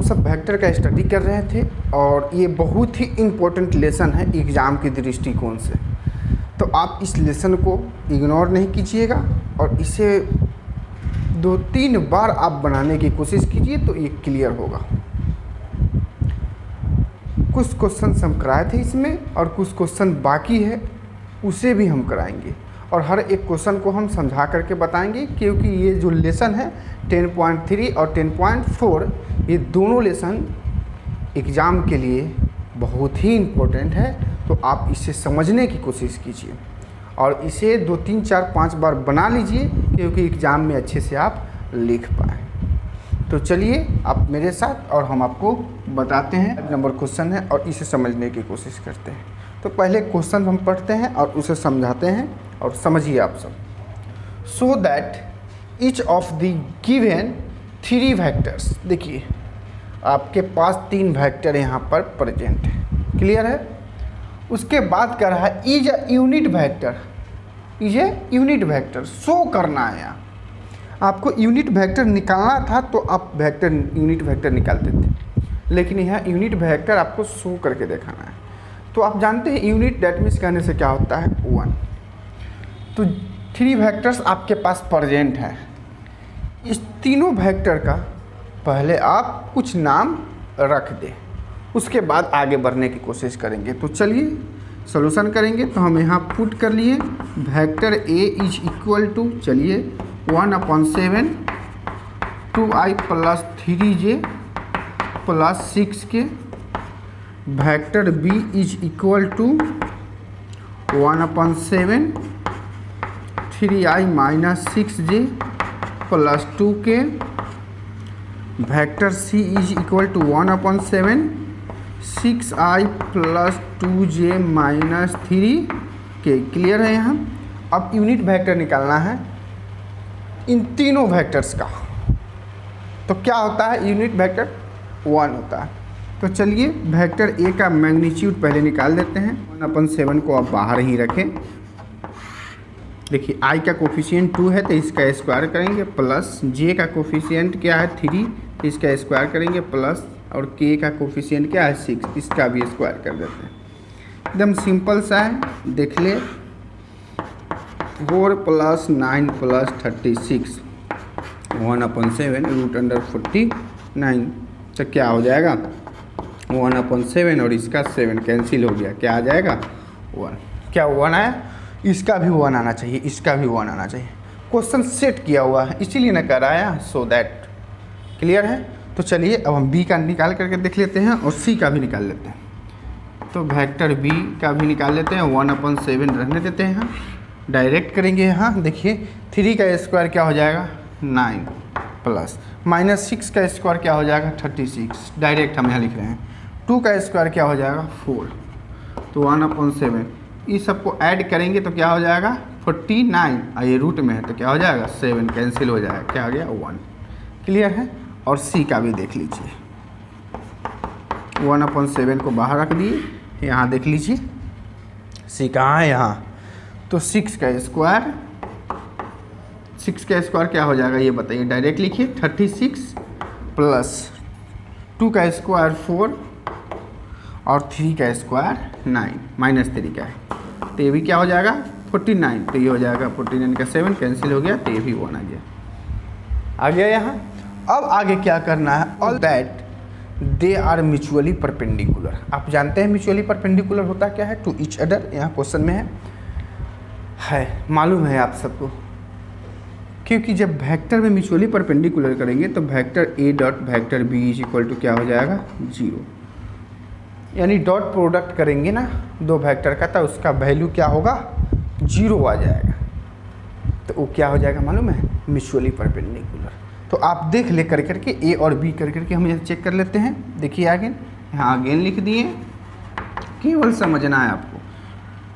सब वेक्टर का स्टडी कर रहे थे और ये बहुत ही इम्पोर्टेंट लेसन है एग्ज़ाम के दृष्टिकोण से। तो आप इस लेसन को इग्नोर नहीं कीजिएगा और इसे 2-3 बार आप बनाने की कोशिश कीजिए तो ये क्लियर होगा। कुछ क्वेश्चन हम कराए थे इसमें और कुछ क्वेश्चन बाकी है, उसे भी हम कराएंगे और हर एक क्वेश्चन को हम समझा करके बताएंगे, क्योंकि ये जो लेसन है 10.3 और 10.4 ये दोनों लेसन एग्ज़ाम के लिए बहुत ही इम्पोर्टेंट है। तो आप इसे समझने की कोशिश कीजिए और इसे 2, 3, 4, 5 बार बना लीजिए, क्योंकि एग्ज़ाम में अच्छे से आप लिख पाएँ। तो चलिए आप मेरे साथ और हम आपको बताते हैं नंबर क्वेश्चन है और इसे समझने की कोशिश करते हैं। तो पहले क्वेश्चन हम पढ़ते हैं और उसे समझाते हैं और समझिए आप सब। So that each of the given 3 vectors, देखिए आपके पास 3 वेक्टर यहाँ पर प्रेजेंट है, क्लियर है। उसके बाद कर रहा है is a unit vector, is a unit vector show करना है। यहाँ आपको यूनिट वेक्टर निकालना था तो आप वेक्टर यूनिट वेक्टर निकालते थे, लेकिन यहाँ यूनिट वेक्टर आपको शो करके दिखाना है। तो आप जानते हैं यूनिट डेट मीन्स कहने से क्या होता है 1। तो 3 वेक्टर्स आपके पास प्रेजेंट है। इस तीनों वेक्टर का पहले आप कुछ नाम रख दें, उसके बाद आगे बढ़ने की कोशिश करेंगे। तो चलिए सॉल्यूशन करेंगे। तो हम यहाँ पुट कर लिए vector A is equal to, चलिए 1/7 2i + 3j + 6k। Vector B is equal to 1/7 3i - 6j + 2k। Vector C is equal to 1/7 6i + 2j - 3k। Clear है। यहाँ अब यूनिट वेक्टर निकालना है इन तीनों वेक्टर्स का। तो क्या होता है यूनिट वेक्टर 1 होता है। तो चलिए वेक्टर ए का मैग्नीट्यूड पहले निकाल देते हैं। 1/7 को आप बाहर ही रखें। देखिए आई का कोफिशिएंट 2 है तो इसका स्क्वायर करेंगे, प्लस जे का कोफिशिएंट क्या है 3, इसका स्क्वायर करेंगे, प्लस और के का कोफिशिएंट क्या है 6, इसका भी स्क्वायर कर देते हैं। एकदम सिंपल सा है, देख ले। 4 + 9 + 36 1/7 √49। तो क्या हो जाएगा 1/7 और इसका 7 कैंसिल हो गया, क्या आ जाएगा 1। क्या 1 आया, इसका भी 1 आना चाहिए, इसका भी 1 आना चाहिए। क्वेश्चन सेट किया हुआ है इसीलिए ना कराया, सो दैट। क्लियर है। तो चलिए अब हम बी का निकाल करके देख लेते हैं और सी का भी निकाल लेते हैं। तो वेक्टर बी का भी निकाल लेते हैं। 1/7 रहने देते हैं, डायरेक्ट करेंगे। यहाँ देखिए 3 का स्क्वायर क्या हो जाएगा 9 प्लस -6 का स्क्वायर क्या हो जाएगा 36, डायरेक्ट हम यहाँ लिख रहे हैं। 2 का स्क्वायर क्या हो जाएगा 4। तो 1/7 इस सबको ऐड करेंगे तो क्या हो जाएगा 49, और ये रूट में है तो क्या हो जाएगा 7 कैंसिल हो जाएगा, क्या आ गया 1। क्लियर है। और सी का भी देख लीजिए। 1/7 को बाहर रख दिए, यहाँ देख लीजिए सी कहाँ है यहाँ। तो 6 का स्क्वायर क्या हो जाएगा ये बताइए, डायरेक्ट लिखिए। 36 प्लस 2 का स्क्वायर 4 और 3 का स्क्वायर 9 -3 का है तो ये भी क्या हो जाएगा 49। तो ये हो जाएगा 49 का 7 कैंसिल हो गया, तो ये भी 1 आ गया यहाँ। अब आगे क्या करना है, all that they are mutually perpendicular. आप जानते हैं म्यूचुअली परपेंडिकुलर होता क्या है, टू ईच अदर। यहाँ क्वेश्चन में है मालूम है आप सबको, क्योंकि जब वेक्टर में म्यूचुअली परपेंडिकुलर करेंगे तो vector A dot vector B is equal to क्या हो जाएगा 0। यानी डॉट प्रोडक्ट करेंगे ना दो वेक्टर का, तो उसका वैल्यू क्या होगा 0 आ जाएगा। तो वो क्या हो जाएगा मालूम है, म्यूचुअली परपेंडिकुलर। तो आप देख ले करके ए और बी करके हम यहाँ चेक कर लेते हैं। देखिए आगे यहाँ अगेन लिख दिए, केवल समझना है आपको।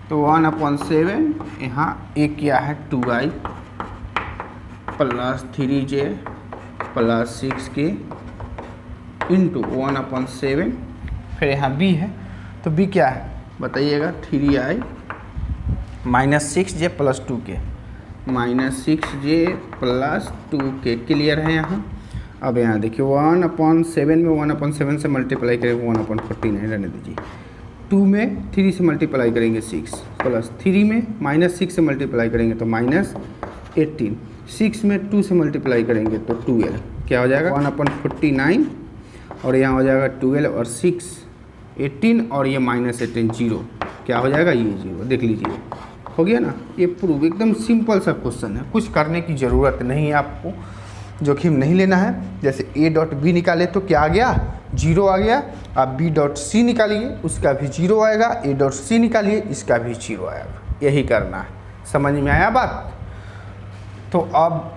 तो 1/7 यहाँ ए क्या है 2i + 3j + 6k इंटू 1/7। फिर यहाँ बी है, तो बी क्या है बताइएगा 3i - 6j + 2k -6j + 2k। Clear है यहाँ। अब यहाँ देखिए 1/7 में 1/7 से मल्टीप्लाई करेंगे 1/49 रहने दीजिए। 2 में 3 से मल्टीप्लाई करेंगे 6 प्लस 3 में -6 से मल्टीप्लाई करेंगे तो -18। 6 में 2 से मल्टीप्लाई करेंगे तो 12, क्या हो जाएगा 1/49 और यहाँ हो जाएगा 12 और 6 18 और ये -18 0, क्या हो जाएगा ये 0। देख लीजिए हो गया ना, ये प्रूफ एकदम सिंपल सा क्वेश्चन है, कुछ करने की ज़रूरत नहीं है, आपको जोखिम नहीं लेना है। जैसे A.B निकाले तो क्या आ गया 0 आ गया, आप B.C निकालिए उसका भी 0 आएगा, A.C निकालिए इसका भी 0 आएगा, यही करना है। समझ में आया बात? तो अब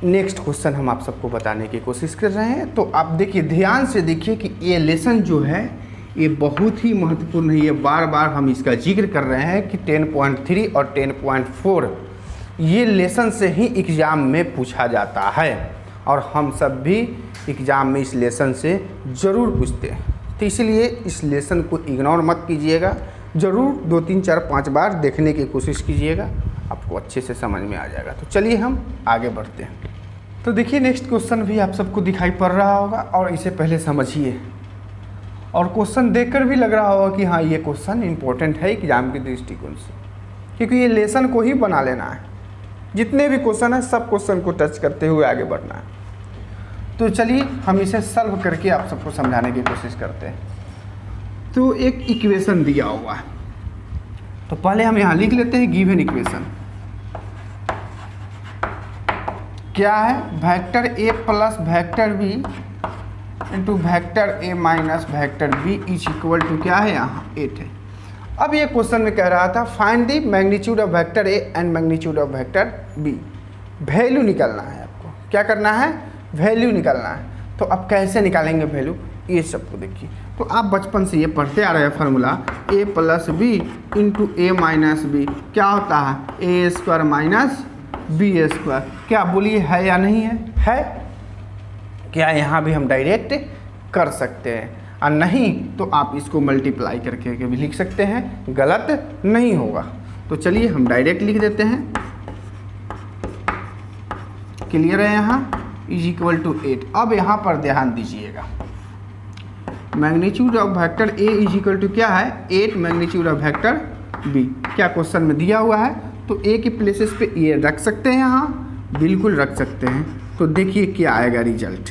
नेक्स्ट क्वेश्चन हम आप सबको बताने की कोशिश कर रहे हैं। तो आप देखिए ध्यान से देखिए कि ये लेसन जो है ये बहुत ही महत्वपूर्ण है, ये बार बार हम इसका जिक्र कर रहे हैं कि 10.3 और 10.4 ये लेसन से ही एग्ज़ाम में पूछा जाता है और हम सब भी एग्ज़ाम में इस लेसन से ज़रूर पूछते हैं। तो इसलिए इस लेसन को इग्नोर मत कीजिएगा, ज़रूर 2 3 4 5 बार देखने की कोशिश कीजिएगा, आपको अच्छे से समझ में आ जाएगा। तो चलिए हम आगे बढ़ते हैं। तो देखिए नेक्स्ट क्वेश्चन भी आप सबको दिखाई पड़ रहा होगा और इसे पहले समझिए और क्वेश्चन देखकर भी लग रहा होगा कि हाँ ये क्वेश्चन इंपॉर्टेंट है एग्जाम के दृष्टिकोण से, क्योंकि ये लेसन को ही बना लेना है। जितने भी क्वेश्चन हैं सब क्वेश्चन को टच करते हुए आगे बढ़ना है। तो चलिए हम इसे सॉल्व करके आप सबको समझाने की कोशिश करते हैं। तो एक इक्वेशन दिया हुआ है, तो पहले हम यहाँ लिख लेते हैं गिवन इक्वेशन क्या है, vector A plus vector B into vector A minus vector B is equal to क्या है यहाँ 8 है। अब ये क्वेश्चन में कह रहा था find the magnitude of vector A and magnitude of vector B। Value निकालना है आपको, क्या करना है वैल्यू निकालना है। तो अब कैसे निकालेंगे वैल्यू, ये सबको देखिए। तो आप बचपन से ये पढ़ते आ रहे हैं formula A plus B into A minus B क्या होता है A² माइनस B²। क्या बोलिए है या नहीं है? क्या यहाँ भी हम डायरेक्ट कर सकते हैं और नहीं तो आप इसको मल्टीप्लाई करके भी लिख सकते हैं, गलत नहीं होगा। तो चलिए हम डायरेक्ट लिख देते हैं, क्लियर है यहाँ इज इक्वल टू 8। अब यहाँ पर ध्यान दीजिएगा magnitude of vector A is equal to क्या है 8 मैग्नीट्यूड ऑफ वेक्टर B। क्या क्वेश्चन में दिया हुआ है, तो A के प्लेसेस पे ये रख सकते हैं, यहाँ बिल्कुल रख सकते हैं। तो देखिए क्या आएगा रिजल्ट,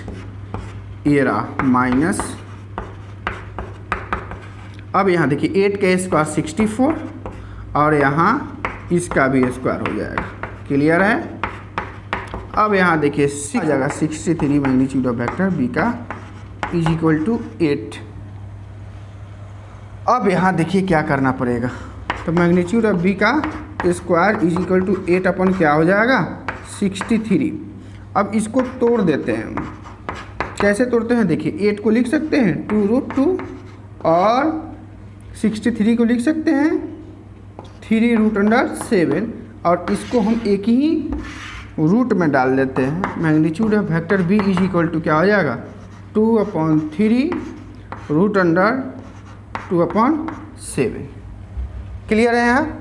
ये रहा माइनस, अब यहाँ देखिए 8 का स्क्वायर 64 और यहाँ इसका भी स्क्वायर हो जाएगा, क्लियर है। अब यहाँ देखिए आ जाएगा 63 मैग्नीट्यूड ऑफ वेक्टर B का इज इक्वल टू 8। अब यहाँ देखिए क्या करना पड़ेगा, तो मैग्नीट्यूड ऑफ B का स्क्वायर इज इक्वल टू 8 अपन क्या हो जाएगा 63। अब इसको तोड़ देते हैं, कैसे तोड़ते हैं देखिए 8 को लिख सकते हैं 2√2 और 63 को लिख सकते हैं 3√7 और इसको हम एक ही रूट में डाल देते हैं। Magnitude of vector B is equal to क्या हो जाएगा 2/3√2/7। क्लियर है यहाँ।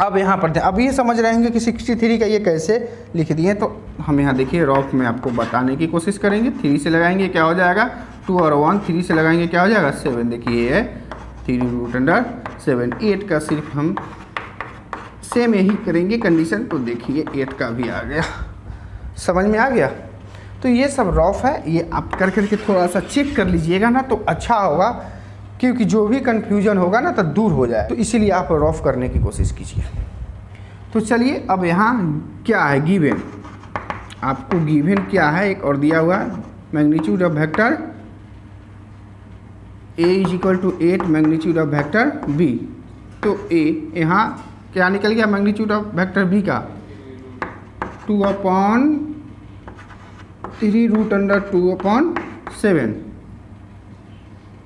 अब यहाँ पर अब ये समझ रहे हैं कि 63 का ये कैसे लिख दिए, तो हम यहाँ देखिए रफ में आपको बताने की कोशिश करेंगे। 3 से लगाएंगे क्या हो जाएगा 2 और 1, 3 से लगाएंगे क्या हो जाएगा 7। देखिए ये है 3√7। 8 का सिर्फ हम सेम यही करेंगे कंडीशन, तो देखिए 8 का भी आ गया, समझ में आ गया। तो ये सब रफ है, ये आप कर करके थोड़ा सा चेक कर लीजिएगा ना तो अच्छा होगा, क्योंकि जो भी कन्फ्यूजन होगा ना तो दूर हो जाए, तो इसीलिए आप रफ करने की कोशिश कीजिए। तो चलिए अब यहाँ क्या है गिवन, आपको गिवन क्या है एक और दिया हुआ है magnitude of vector A is equal to 8 magnitude of vector B। तो A यहाँ क्या निकल गया मैग्नीट्यूड ऑफ वेक्टर B का 2/3√2/7।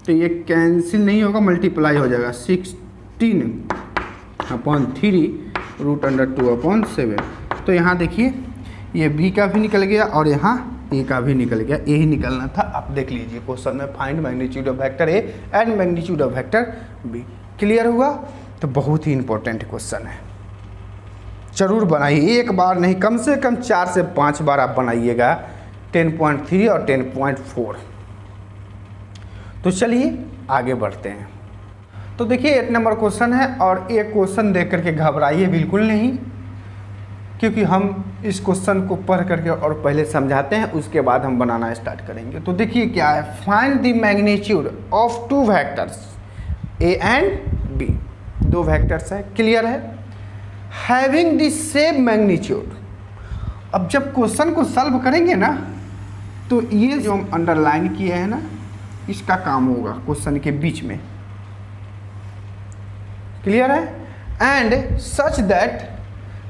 तो ये कैंसिल नहीं होगा, मल्टीप्लाई हो जाएगा 16/3√2/7। तो यहाँ देखिए ये B का भी निकल गया और यहाँ A का भी निकल गया, यही निकलना था। आप देख लीजिए क्वेश्चन में find magnitude of vector A and magnitude of vector B। Clear हुआ। तो बहुत ही इंपॉर्टेंट क्वेश्चन है, जरूर बनाइए, एक बार नहीं कम से कम 4 से 5 बार आप बनाइएगा, 10.3 और 10.4। तो चलिए आगे बढ़ते हैं। तो देखिए 8 नंबर क्वेश्चन है और ये क्वेश्चन देख करके घबराइए बिल्कुल नहीं, क्योंकि हम इस क्वेश्चन को पढ़ करके और पहले समझाते हैं, उसके बाद हम बनाना स्टार्ट करेंगे। तो देखिए क्या है, find the magnitude of two vectors A and B. दो वेक्टर्स है, क्लियर है, हैविंग द सेम मैग्नीट्यूड। अब जब क्वेश्चन को सॉल्व करेंगे ना, तो ये जो हम अंडरलाइन किए हैं ना, इसका काम होगा क्वेश्चन के बीच में, क्लियर है। And such that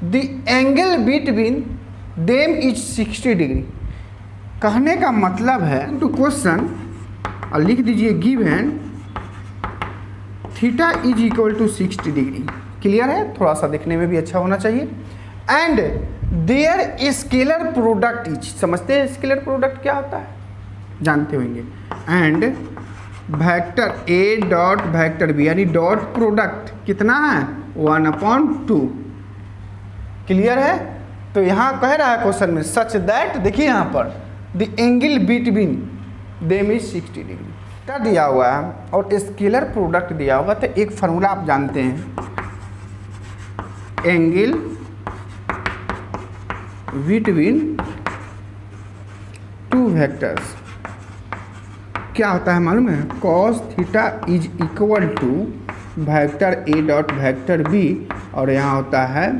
the angle between them is 60 degree. कहने का मतलब है टू क्वेश्चन, और लिख दीजिए given theta is equal to 60 degree. Clear है, थोड़ा सा दिखने में भी अच्छा होना चाहिए। And their scalar product is, समझते हैं स्केलर प्रोडक्ट क्या होता है, जानते होंगे। And vector A dot vector B, यानी डॉट प्रोडक्ट कितना है 1/2। क्लियर है। तो यहाँ कह रहा है क्वेश्चन में सच दैट, देखिए यहाँ पर the angle between them is 60 degree का दिया हुआ है और स्केलर प्रोडक्ट दिया होगा। तो एक फार्मूला आप जानते हैं, एंगल बिटवीन टू वेक्टर्स क्या होता है मालूम है, cos theta is equal to vector A dot vector B, और यहाँ होता है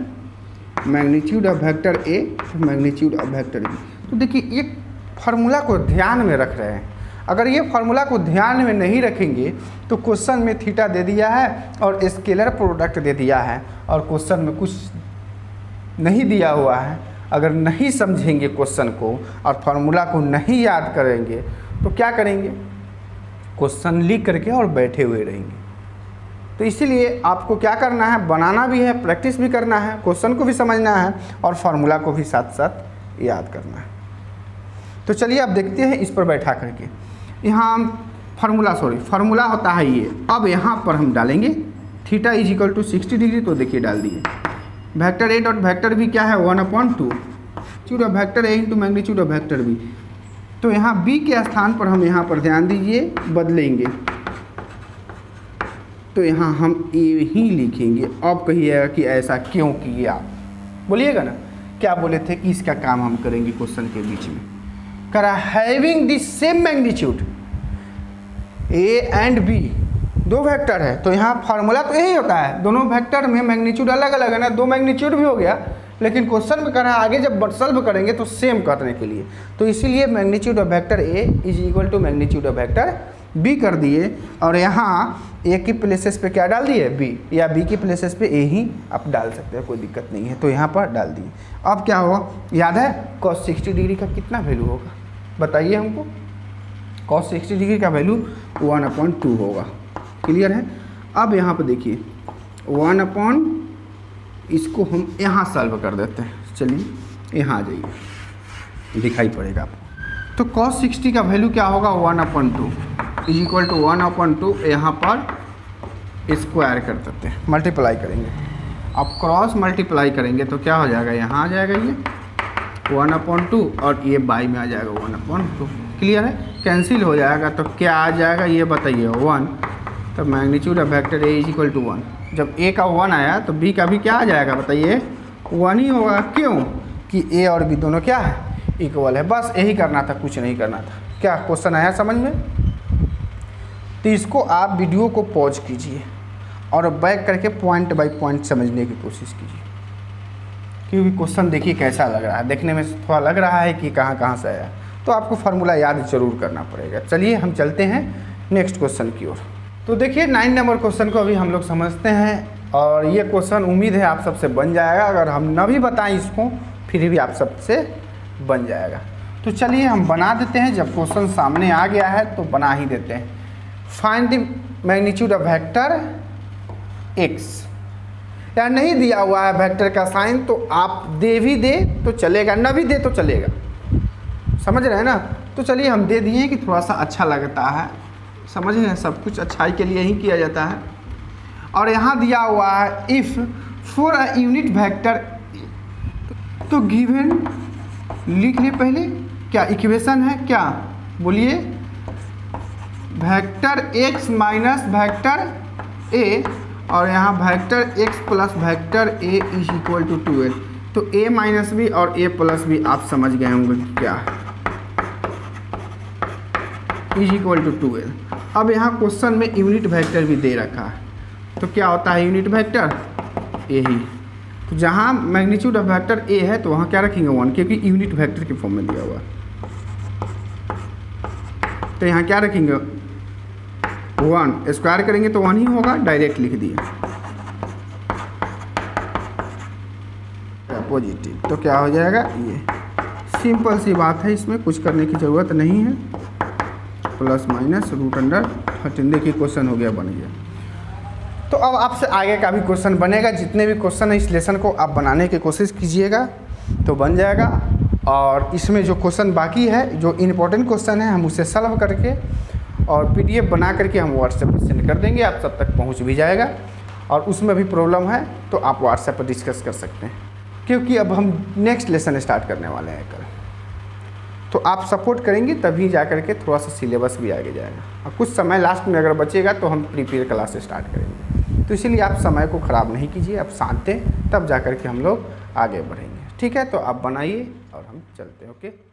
magnitude of vector A magnitude of vector B. तो देखिए एक फार्मूला को ध्यान में रख रहे हैं, अगर ये फार्मूला को ध्यान में नहीं रखेंगे तो क्वेश्चन में थीटा दे दिया है और स्केलर प्रोडक्ट दे दिया है और क्वेश्चन में कुछ नहीं दिया हुआ है। अगर नहीं समझेंगे क्वेश्चन को और फार्मूला को नहीं याद करेंगे तो क्या करेंगे, क्वेश्चन लिख करके और बैठे हुए रहेंगे। तो इसीलिए आपको क्या करना है, बनाना भी है, प्रैक्टिस भी करना है, क्वेश्चन को भी समझना है और फार्मूला को भी साथ साथ याद करना है। तो चलिए अब देखते हैं इस पर बैठा करके। यहाँ फार्मूला होता है ये। अब यहाँ पर हम डालेंगे theta is equal to 60 degree. तो देखिए डाल दिए, vector A dot vector B क्या है 1/2 magnitude of vector A into magnitude of vector B. तो यहाँ बी के स्थान पर हम यहाँ पर ध्यान दीजिए बदलेंगे, तो यहाँ हम ए ही लिखेंगे। अब कहिएगा कि ऐसा क्यों किए, आप बोलिएगा ना, क्या बोले थे कि इसका काम हम करेंगे क्वेश्चन के बीच में। करा having the same magnitude A and B, दो वेक्टर है तो यहाँ फार्मूला तो यही होता है, दोनों वेक्टर में मैग्नीट्यूड अलग अलग है ना, दो मैग्नीट्यूड भी हो गया, लेकिन क्वेश्चन में कह रहा है आगे जब सॉल्व करेंगे तो सेम करने के लिए, तो इसीलिए magnitude of vector A is equal to magnitude of vector B कर दिए। और यहाँ ए की प्लेसेस पे क्या डाल दिए बी, या बी की प्लेसेस पे ए ही आप डाल सकते हैं, कोई दिक्कत नहीं है। तो यहाँ पर डाल दिए। अब क्या होगा, याद है cos 60 डिग्री का कितना वैल्यू होगा, बताइए हमको। cos 60 डिग्री का वैल्यू 1/2 होगा। क्लियर है। अब यहाँ पर देखिए 1/, इसको हम यहाँ सॉल्व कर देते हैं। चलिए यहाँ आ जाइए, दिखाई पड़ेगा आपको। तो cos 60 का वैल्यू क्या होगा 1/2 इज इक्वल टू 1/2, यहाँ पर स्क्वायर कर देते हैं, मल्टीप्लाई करेंगे। अब क्रॉस मल्टीप्लाई करेंगे तो क्या हो जाएगा, यहाँ आ जाएगा ये 1/2 और ये बाई में आ जाएगा 1/2। क्लियर है, कैंसिल हो जाएगा तो क्या आ जाएगा ये बताइए 1। तो magnitude of vector A is equal to 1। जब ए का 1 आया तो बी का भी क्या आ जाएगा बताइए 1 ही होगा। क्यों कि ए और बी दोनों क्या है इक्वल है। बस यही करना था, कुछ नहीं करना था। क्या क्वेश्चन आया समझ में। तो इसको आप वीडियो को पॉज कीजिए और बैक करके पॉइंट बाय पॉइंट समझने की कोशिश कीजिए, क्योंकि क्वेश्चन देखिए कैसा लग रहा है, देखने में थोड़ा लग रहा है कि कहाँ कहाँ से आया, तो आपको फार्मूला याद जरूर करना पड़ेगा। चलिए हम चलते हैं नेक्स्ट क्वेश्चन की ओर। तो देखिए 9 नंबर क्वेश्चन को अभी हम लोग समझते हैं और ये क्वेश्चन उम्मीद है आप सबसे बन जाएगा। अगर हम न भी बताएं इसको फिर भी आप सबसे बन जाएगा। तो चलिए हम बना देते हैं, जब क्वेश्चन सामने आ गया है तो बना ही देते हैं। Find the magnitude of vector x. या नहीं दिया हुआ है वेक्टर का साइन तो आप दे भी दे तो चलेगा, न भी दे तो चलेगा, समझ रहे हैं ना। तो चलिए हम दे दिए कि थोड़ा सा अच्छा लगता है, समझ रहे हैं, सब कुछ अच्छाई के लिए ही किया जाता है। और यहाँ दिया हुआ है if for a unit vector, तो गिवन लिख ले पहले क्या इक्वेशन है, क्या बोलिए, vector x minus vector a और यहाँ vector x plus vector a is equal to 2l। तो a माइनस बी और a प्लस बी आप समझ गए होंगे क्या है, इज इक्वल टू 2l। अब यहाँ क्वेश्चन में यूनिट वेक्टर भी दे रखा है, तो क्या होता है यूनिट वेक्टर a ही। तो जहाँ मैग्नीट्यूड ऑफ वेक्टर a है तो वहाँ क्या रखेंगे 1, क्योंकि यूनिट वेक्टर के फॉर्म में दिया हुआ है। तो यहाँ क्या रखेंगे 1, स्क्वायर करेंगे तो 1 ही होगा, डायरेक्ट लिख दिए पॉजिटिव। तो क्या हो जाएगा, ये सिंपल सी बात है, इसमें कुछ करने की ज़रूरत नहीं है। प्लस माइनस रूट अंडर 13, देखिए क्वेश्चन हो गया, बन गया। तो अब आपसे आगे का भी क्वेश्चन बनेगा, जितने भी क्वेश्चन है इस लेसन को आप बनाने की कोशिश कीजिएगा तो बन जाएगा। और इसमें जो क्वेश्चन बाकी है, जो इम्पोर्टेंट क्वेश्चन है, हम उसे सॉल्व करके और PDF बना करके हम व्हाट्सएप पर सेंड कर देंगे, आप सब तक पहुंच भी जाएगा। और उसमें भी प्रॉब्लम है तो आप व्हाट्सएप पर डिस्कस कर सकते हैं, क्योंकि अब हम नेक्स्ट लेसन स्टार्ट करने वाले हैं कल। तो आप सपोर्ट करेंगे तभी जा कर के थोड़ा सा सिलेबस भी आगे जाएगा। और कुछ समय लास्ट में अगर बचेगा तो हम प्रीपेयर क्लास स्टार्ट करेंगे। तो इसीलिए आप समय को ख़राब नहीं कीजिए, आप शांत हैं, तब जा कर के हम लोग आगे बढ़ेंगे। ठीक है, तो आप बनाइए और हम चलते हैं। ओके।